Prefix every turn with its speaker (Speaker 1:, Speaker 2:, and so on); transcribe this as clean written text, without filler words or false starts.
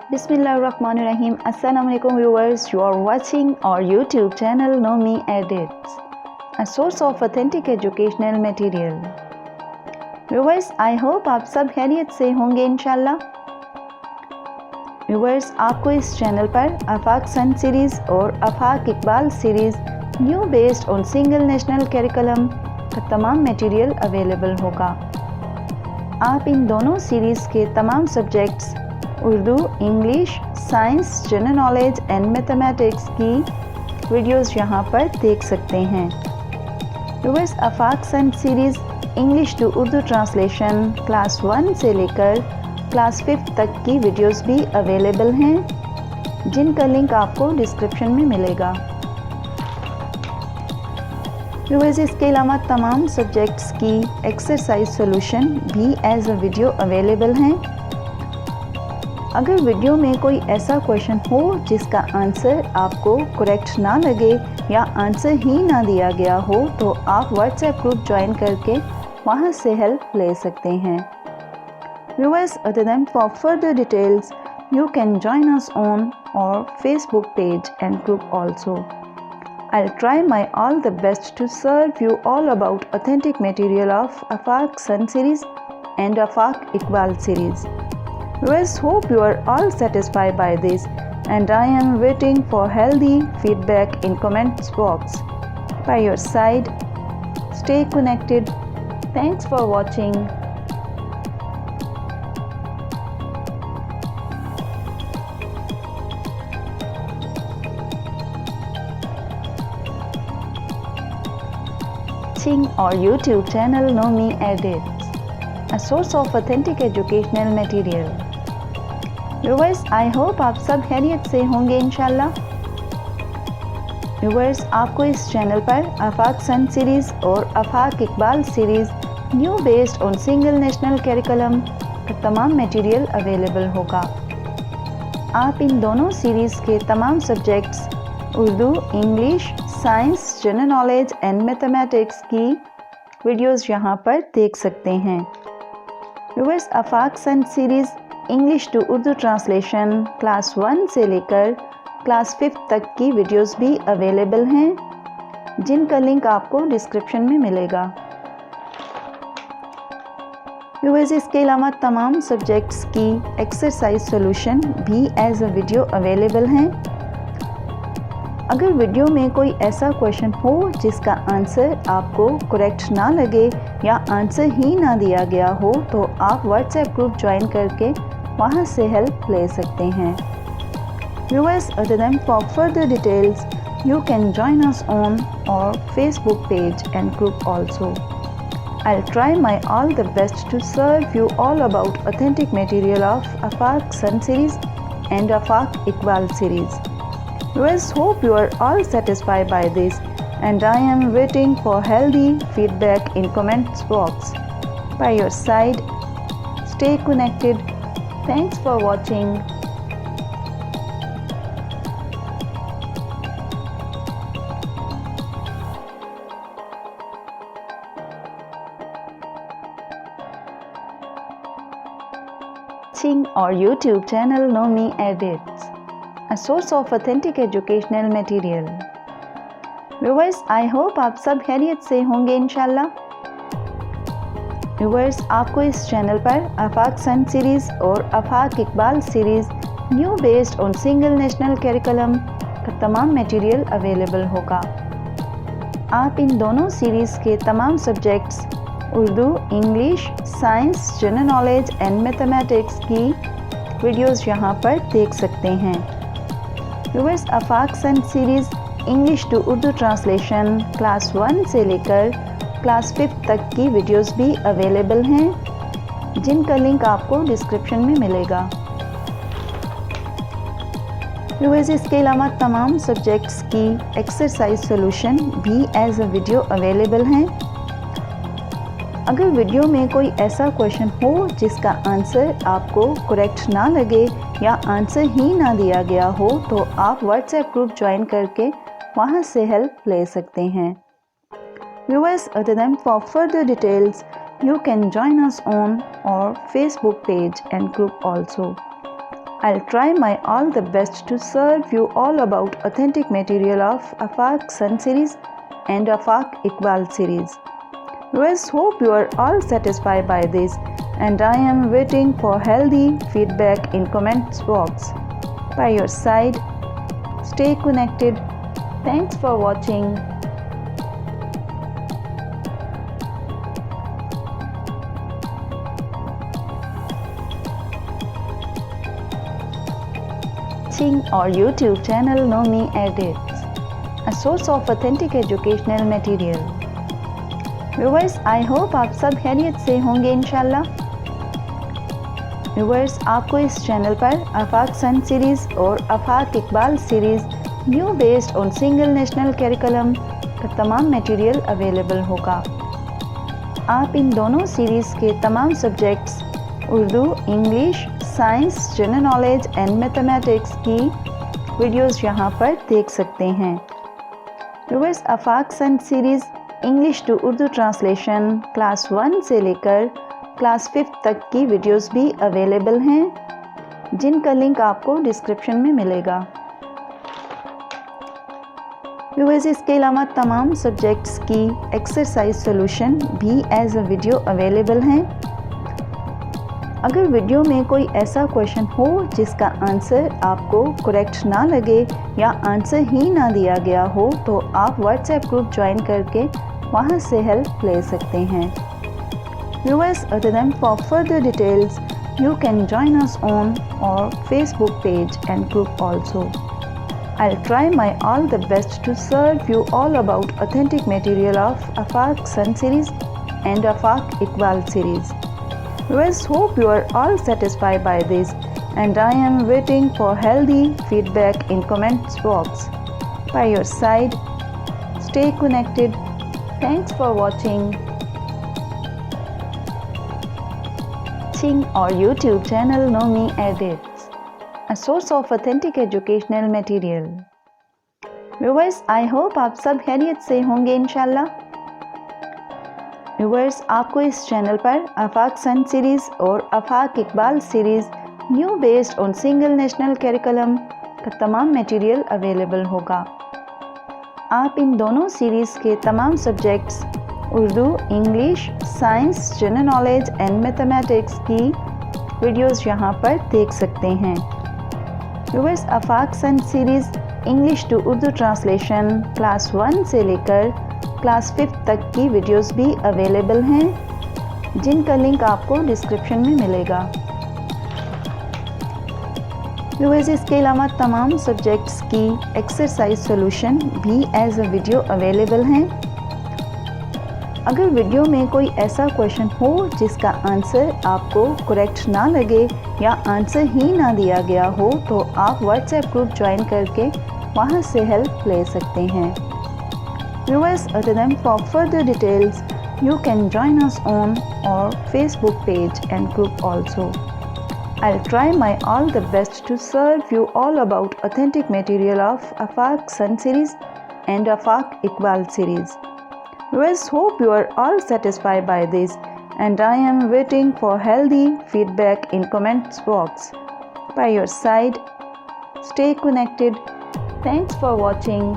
Speaker 1: Bismillahirrahmanirrahim. Assalamualaikum viewers. You are watching our YouTube channel Nomi Edits, a source of authentic educational material. Viewers, I hope आप सब खैरियत से होंगे इंशाल्लाह. Viewers, आपको इस चैनल पर आफाक सन सीरीज़ और Afaq Iqbal series new based on single national curriculum का तमाम मटेरियल अवेलेबल होगा. आप इन दोनों सीरीज़ के तमाम subjects Urdu, English, science, general knowledge and mathematics की वीडियोस यहां पर देख सकते हैं. Viewers, Afaq sun series English to Urdu translation class 1 से लेकर क्लास 5 तक की वीडियोस भी अवेलेबल हैं, जिनका लिंक आपको डिस्क्रिप्शन में मिलेगा. व्यूअर्स, इसके अलावा तमाम सब्जेक्ट्स की एक्सरसाइज सॉल्यूशन भी एज अ वीडियो अवेलेबल हैं. अगर वीडियो में कोई ऐसा क्वेश्चन हो जिसका आंसर आपको करेक्ट ना लगे या आंसर ही ना दिया गया हो, तो आप व्हाट्सएप ग्रुप ज्वाइन करके वहां से हेल्प ले सकते हैं. Viewers, other than for further details you can join us on our Facebook page and group also. I'll try my all the best to serve you all about authentic material of Afaq Sun series and Afaq Iqbal series. Viewers, hope you are all satisfied by this, and I am waiting for healthy feedback in comments box. By your side, stay connected. Thanks for watching. Our YouTube channel Nomi Edits, a source of authentic educational material. Viewers, I hope आप सब खैरियत से होंगे इंशाल्लाह. Viewers, आपको इस channel पर आफाक सन series और Afaq Iqbal series new based on single national curriculum का तमाम मटेरियल अवेलेबल होगा. आप इन दोनों सीरीज़ के तमाम subjects Urdu, English, science, general knowledge and mathematics की वीडियोस यहां पर देख सकते हैं. Viewers, Afaq sun series English to Urdu translation class 1 से लेकर क्लास 5 तक की वीडियोस भी अवेलेबल हैं, जिनका लिंक आपको डिस्क्रिप्शन में मिलेगा. व्यूअर्स, इसके अलावा तमाम सब्जेक्ट्स की एक्सरसाइज सॉल्यूशन भी एज अ वीडियो अवेलेबल हैं. अगर वीडियो में कोई ऐसा क्वेश्चन हो जिसका आंसर आपको करेक्ट ना लगे या आंसर ही ना दिया गया हो, तो आप व्हाट्सएप ग्रुप ज्वाइन करके वहां से हेल्प ले सकते हैं. Viewers, other than for further details you can join us on our Facebook page and group also. I'll try my all the best to serve you all about authentic material of Afaq Sun series and Afaq Iqbal series. Viewers, hope you are all satisfied by this, and I am waiting for healthy feedback in comments box. By your side, stay connected. Thanks for watching. Our YouTube channel Nomi Edits, a source of authentic educational material. Viewers, I hope आप सब खैरियत से होंगे इंशाल्लाह. Viewers, आपको इस channel पर आफाक सन series और Afaq Iqbal series new based on single national curriculum का तमाम मटेरियल अवेलेबल होगा. आप इन दोनों सीरीज़ के तमाम subjects Urdu, English, science, general knowledge and mathematics की वीडियोस यहां पर देख सकते हैं. Viewers, Afaq sun series English to Urdu translation class 1 से लेकर क्लास 5 तक की वीडियोस भी अवेलेबल हैं, जिनका लिंक आपको डिस्क्रिप्शन में मिलेगा. व्यूअर्स, इसके अलावा तमाम सब्जेक्ट्स की एक्सरसाइज सॉल्यूशन भी एज अ वीडियो अवेलेबल हैं. अगर वीडियो में कोई ऐसा क्वेश्चन हो जिसका आंसर आपको करेक्ट ना लगे या आंसर ही ना दिया गया हो, तो आप व्हाट्सएप ग्रुप ज्वाइन करके वहां से हेल्प ले सकते हैं. Viewers, other than for further details you can join us on our Facebook page and group also. I'll try my all the best to serve you all about authentic material of Afaq Sun series and Afaq Iqbal series. Viewers, hope you are all satisfied by this, and I am waiting for healthy feedback in comments box. By your side, stay connected. Thanks for watching. Our YouTube channel Nomi Edits, a source of authentic educational material. Viewers, I hope आप सब खैरियत से होंगे इंशाल्लाह। Viewers, आपको इस channel पर आफाक सन series और Afaq Iqbal series new based on single national curriculum का तमाम मटेरियल अवेलेबल होगा। आप इन दोनों सीरीज़ के तमाम subjects Urdu, English, science, general knowledge and mathematics की वीडियोस यहां पर देख सकते हैं। Viewers, Afaq sun series English to Urdu translation class 1 से लेकर क्लास 5 तक की वीडियोस भी अवेलेबल हैं, जिनका लिंक आपको डिस्क्रिप्शन में मिलेगा। व्यूअर्स, इसके अलावा तमाम सब्जेक्ट्स की एक्सरसाइज सॉल्यूशन भी एज अ वीडियो अवेलेबल हैं। अगर वीडियो में कोई ऐसा क्वेश्चन हो जिसका आंसर आपको करेक्ट ना लगे या आंसर ही ना दिया गया हो, तो आप व्हाट्सएप ग्रुप ज्वाइन करके वहां से हेल्प ले सकते हैं। Viewers, other than for further details you can join us on our Facebook page and group also. I'll try my all the best to serve you all about authentic material of Afaq Sun series and Afaq Iqbal series. Viewers, hope you are all satisfied by this, and I am waiting for healthy feedback in comments box. By your side, stay connected. Thanks for watching. Our YouTube channel Nomi Edits, a source of authentic educational material. Viewers, I hope आप सब खैरियत से होंगे इंशाल्लाह। Viewers, आपको इस channel पर आफाक सन series और Afaq Iqbal series new based on single national curriculum का तमाम मटेरियल अवेलेबल होगा। आप इन दोनों सीरीज़ के तमाम subjects Urdu, English, science, general knowledge and mathematics की वीडियोस यहां पर देख सकते हैं। Viewers, Afaq sun series English to Urdu translation class 1 से लेकर क्लास 5 तक की वीडियोस भी अवेलेबल हैं, जिनका लिंक आपको डिस्क्रिप्शन में मिलेगा। व्यूअर्स, इसके अलावा तमाम सब्जेक्ट्स की एक्सरसाइज सॉल्यूशन भी एज अ वीडियो अवेलेबल हैं। अगर वीडियो में कोई ऐसा क्वेश्चन हो जिसका आंसर आपको करेक्ट ना लगे या आंसर ही ना दिया गया हो, तो आप व्हाट्सएप ग्रुप ज्वाइन करके वहां से हेल्प ले सकते हैं। Viewers, other than for further details, you can join us on our Facebook page and group also. I'll try my all the best to serve you all about authentic material of Afaq Sun series and Afaq Iqbal series. Viewers, hope you are all satisfied by this, and I am waiting for healthy feedback in comments box. By your side, stay connected. Thanks for watching.